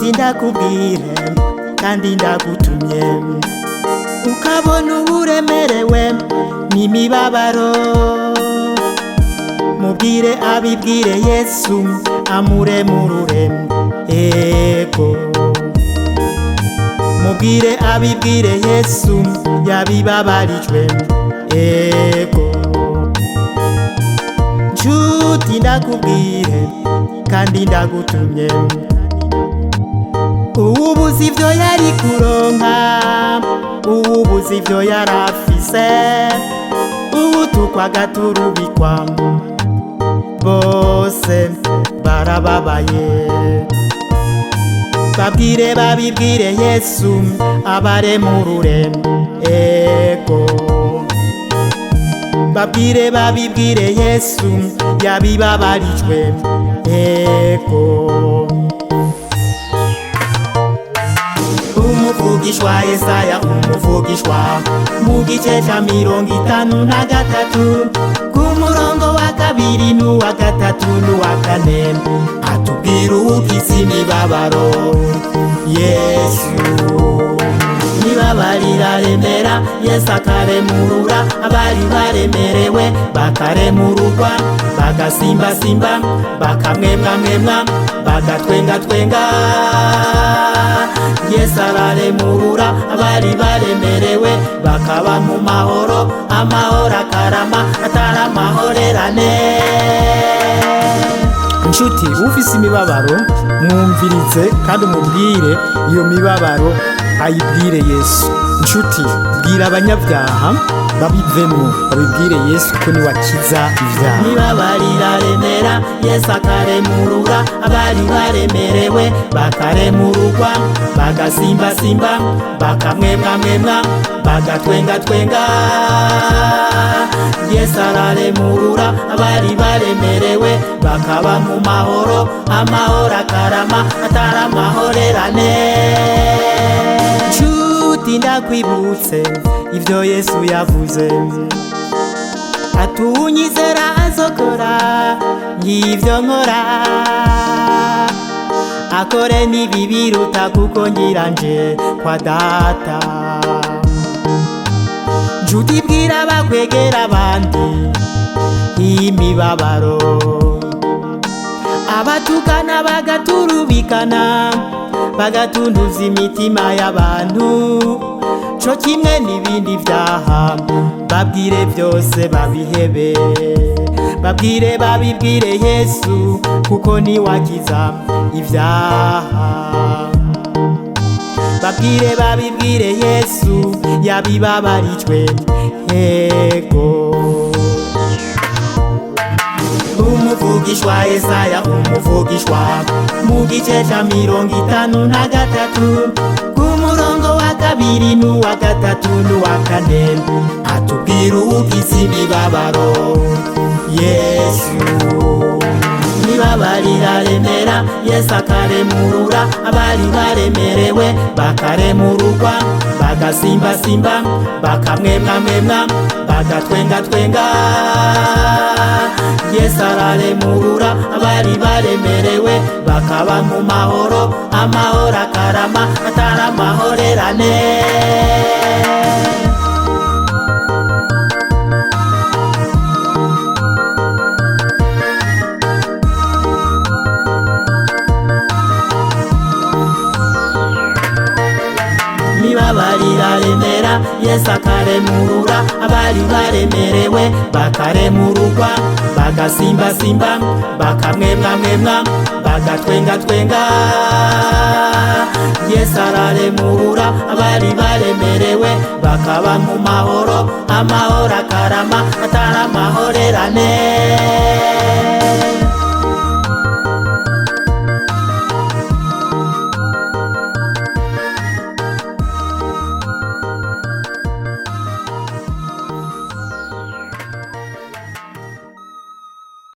nshuti ndakubwire kandi ndagutumye ukabona uburemerewe n'imibabaro, mubwire abibwire Yesu amuremurure, ego mubwire abibwire Yesu yabibabarijwe, ego nshuti ndakubwire kandi ndagutumye ubuzi ivyo yari kuronka, ubuzi ivyo yarafise, ubutukwa gaturubikwa, bose barababaye. Babwire babibwire Yesu abaremurure, ego babwire babibwire Yesu yabibabarijwe, ego umuvugishwa Yesaya umuvugishwa mu gice ca 53 ku murongo wa 2 n'uwa 3 n'uwa 4 atubwira uwufise imibabaro. Yesu nibabarira remera, Yesu akaremurura abari baremerewe bakaremururwa, bagasimbasimba bakamwemwamwemwa bagatwengatwenga. Yesu araremurura abari baremerewe bakaba mu mahoro, amahoro akarama atari amahorerane. Nshuti ufise imibabaro mwumvirize kandi umubwire iyo mibabaro ayibwire Yesu. Nshuti bwira abanyabyaha babivemo, babibwire Yesu ko niwe akiza ivyaha. Nibabarira remera, Yesu akaremurura abari baremerewe bakaremururwa, bagasimbasimba bakamwemwamwemwa bagatwengatwenga. Yesu araremurura abari baremerewe bakaba mu mahoro, amahoro akarama atari amahorerane. Nshuti ndakwibutse ivyo Yesu yavuze, atunyizera azokora nk'ivyo nkora, akore n'ibibiruta kuko ngira nje kwa Data. Nshuti bwira bakwegera abandi imibabaro, abatukana bagaturubikana bagatunduza imitima y'abantu, co kimwe n'ibindi vyaha babwire byose babihebe, babwire babibwire Yesu kuko niwe akiza ivyaha. Babwire babibwire Yesu yabibabarijwe, ego umuvugishwa Yesaya umuvugishwa mu gice ca 53 ku murongo wa 2 n'uwa 3 n'uwa 4 atubwira uwufise imibabaro. Yesu nibabarira remera, Yesu akaremurura abari baremerewe bakaremururwa, bagasimbasimba bakamwemwamwemwa bagatwengatwenga. Yesu araremurura abari baremerewe bakaba mu mahoro, amahoro akarama atari amahorerane. Nibabarira remera, Yesu akaremurura abari baremerewe bakaremururwa, bagasimbasimba bakamwemwamwemwa bagatwengatwenga. Yesu araremurura abari baremerewe bakaba mu mahoro, amahoro akarama atari amahorerane.